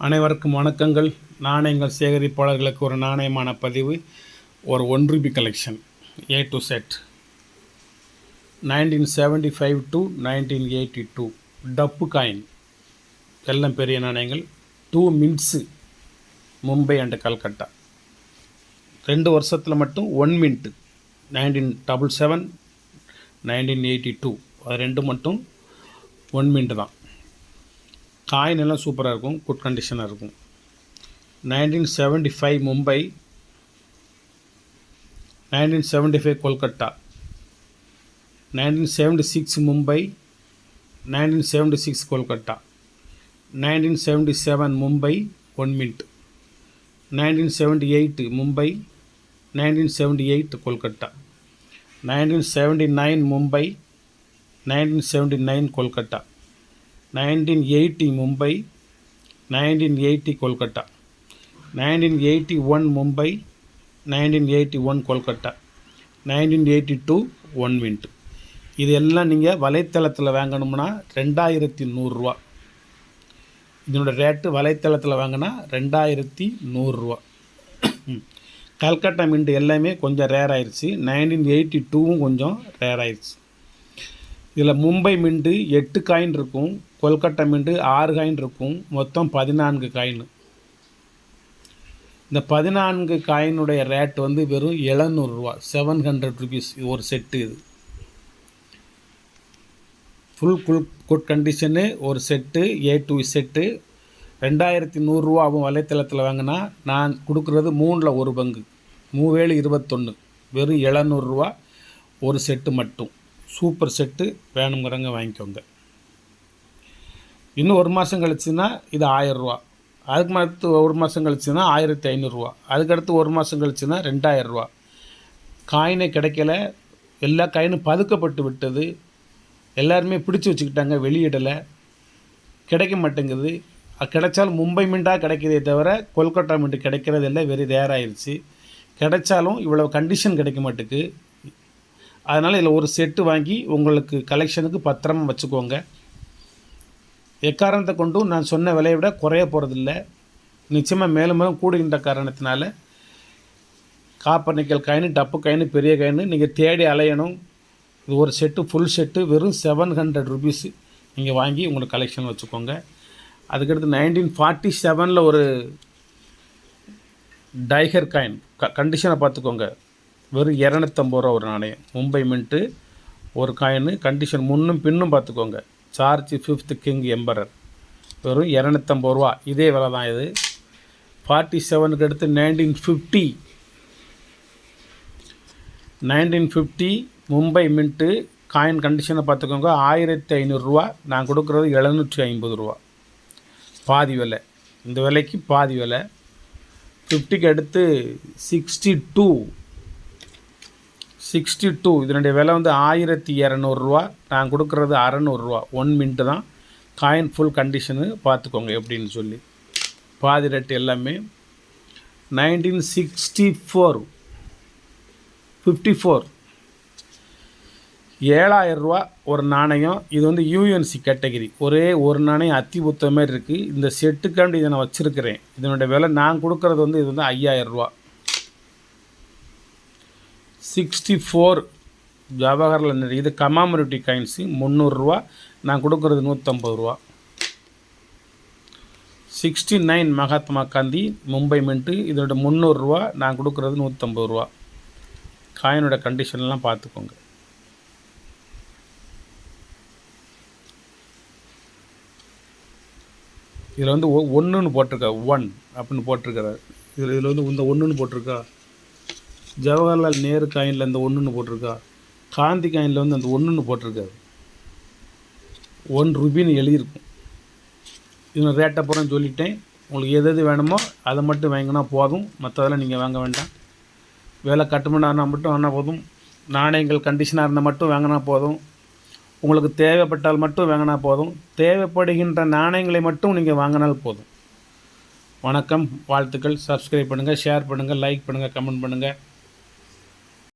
அனைவருக்கும் வணக்கங்கள். நாணயங்கள் சேகரிப்பாளர்களுக்கு ஒரு நாணயமான பதிவு. ஒரு ₹1 collection A to Z 1975 to 1982 டப்பு காயின் எல்லாம் பெரிய நாணயங்கள். 2 மின்ட்ஸு மும்பை அண்ட் கல்கட்டா. 2 வருஷத்தில் மட்டும் 1 மின்ட்டு 1977 1982 அது 2 மட்டும் 1 மின்ட்டு தான். காயின் எல்லாம் சூப்பராக இருக்கும், குட் கண்டிஷனாக இருக்கும். 1975 மும்பை, 1975 கொல்கட்டா, 1976 மும்பை, 1976 கொல்கட்டா, 1977 மும்பை 1 மின்ட், 1978 மும்பை, 1978 கொல்கட்டா, 1979 மும்பை, 1979 கொல்கட்டா, 1980 மும்பை, 1980 கொல்கட்டா, 1981 மும்பை, 1981 கொல்கட்டா, 1982 1 மின்ட். இது எல்லாம் நீங்கள் வலைத்தளத்தில் வாங்கணும்னா 2100 ரூபா. இதனோட ரேட்டு வலைத்தளத்தில் வாங்கினா 2100 கல்கட்டா மின்ட் எல்லாமே கொஞ்சம் ரேர் ஆயிடுச்சு. 1982 கொஞ்சம் ரேர் ஆயிடுச்சு. இதில் மும்பை மின்ட்டு 8 காயின் இருக்கும், கொல்கட்டா மின்ட்டு 6 காயின் இருக்கும், மொத்தம் 14 காயின். இந்த 14 காயினுடைய ரேட் வெறும் 700 ரூபா, 700 ருபீஸ் ஒரு செட்டு. இது ஃபுல் குட் கண்டிஷனு ஒரு செட்டு, A to செட்டு 2100 ரூபா ஆகும். வலைத்தளத்தில் வாங்கினா நான் கொடுக்குறது 3ல் 1 பங்கு, 3 21, வெறும் 700 ரூபா ஒரு செட்டு மட்டும். சூப்பர் செட்டு, வேணுங்கிறவங்க வாங்கிக்கோங்க. இன்னும் 1 மாதம் கழிச்சுன்னா இது 1000 ரூபா. அதுக்கு அடுத்து 1 மாதம் கழிச்சுன்னா 1500 ரூபா. அதுக்கடுத்து 1 மாதம் கழிச்சுன்னா 2000 ரூபா. காயினே கிடைக்கல, எல்லா காயினும் பதுக்கப்பட்டு விட்டது. எல்லாருமே பிடிச்சி வச்சுக்கிட்டாங்க, வெளியிடலை, கிடைக்க மாட்டேங்குது. கிடைச்சாலும் மும்பை மின்ட்டாக கிடைக்கிறதே தவிர கொல்கட்டா மின்ட்டு கிடைக்கிறது எல்லாம் வெரி ரேர் ஆயிடுச்சு. கிடைச்சாலும் இவ்வளோ கண்டிஷன் கிடைக்க மாட்டேக்கு. அதனால் இதில் ஒரு செட்டு வாங்கி உங்களுக்கு கலெக்ஷனுக்கு பத்திரமா வச்சுக்கோங்க. எக்காரணத்தை கொண்டும் நான் சொன்ன விலையை விட குறைய போகிறதில்ல. நிச்சயமாக மேலும் மேலும் கூடுகின்ற காரணத்தினால காப்பர் நிக்கல் காயின், டப்பு காயின், பெரிய காயின் நீங்கள் தேடி அலையணும். இது ஒரு செட்டு, ஃபுல் செட்டு வெறும் 700 ருபீஸு. நீங்கள் வாங்கி உங்களுக்கு கலெக்ஷன் வச்சுக்கோங்க. அதுக்கடுத்து 1947 ஒரு டைகர் காயின் கண்டிஷனை பார்த்துக்கோங்க. வெறும் 250 ரூபா ஒரு நாணயம். மும்பை மின்ட்டு ஒரு காயின், கண்டிஷன் முன்னும் பின்னும் பார்த்துக்கோங்க. சார்ஜ் 5th கிங் எம்பரர், வெறும் 250 ரூபா. இதே விலை தான் இது. 47க்கு அடுத்து 1950 மும்பை மின்ட்டு காயின் கண்டிஷனை பார்த்துக்கோங்க. 1500 ரூபா. நான் கொடுக்குறது 750 ரூபா, பாதி விலை. இந்த விலைக்கு பாதி விலை. 50க்கு அடுத்து 62 இதனுடைய விலை 1200 ரூபா. நான் கொடுக்குறது 600 ரூபா. 1 மின்ட்டு தான். காயின் ஃபுல் கண்டிஷனு பார்த்துக்கோங்க எப்படின்னு சொல்லி. பாதி ரேட்டு எல்லாமே. 1964 54 7000 ரூபா ஒரு நாணயம். இது UNC கேட்டகிரி. ஒரே ஒரு நாணயம் அத்தி புத்த மாதிரி இருக்குது. இந்த செட்டுக்காண்டி இதை நான் வச்சுருக்கிறேன். இதனுடைய விலை நான் கொடுக்குறது இது 5000 ரூபா. 64 ஜவஹர்லால் நேரு, இது கமாமரேட்டிவ் காயின்ஸு, 300 ரூபா. நான் கொடுக்குறது 150 ரூபா. 69 மகாத்மா காந்தி மும்பை மின்ட்டு, இதோட 300 ரூபா. நான் கொடுக்குறது 150 ரூபா. காயினோட கண்டிஷன்லாம் பார்த்துக்கோங்க. இதில் 1ன்னு போட்டிருக்கா, 1 அப்படின்னு போட்டிருக்கிறார். இதில் இந்த 1ன்னு போட்டிருக்கா. ஜவஹர்லால் நேரு காயினில் இந்த 1ன்னு போட்டிருக்கா. காந்தி காயினில் அந்த 1ன்னு போட்டிருக்காரு. 1 ரூபின்னு எழுதியிருக்கும். இதன் ரேட்டை பூரா சொல்லிட்டேன். உங்களுக்கு எது வேணுமோ அதை மட்டும் வாங்கினா போதும். மற்றதெல்லாம் நீங்கள் வாங்க வேண்டாம். வேலை கட்டுமனாக மட்டும் வாங்கினா போதும். நாணயங்கள் கண்டிஷனாக இருந்தால் மட்டும் வாங்கினா போதும். உங்களுக்கு தேவைப்பட்டால் மட்டும் வாங்கினா போதும். தேவைப்படுகின்ற நாணயங்களை மட்டும் நீங்கள் வாங்கினால் போதும். வணக்கம், வாழ்த்துக்கள். சப்ஸ்கிரைப் பண்ணுங்கள், ஷேர் பண்ணுங்கள், லைக் பண்ணுங்கள், கமெண்ட் பண்ணுங்கள்.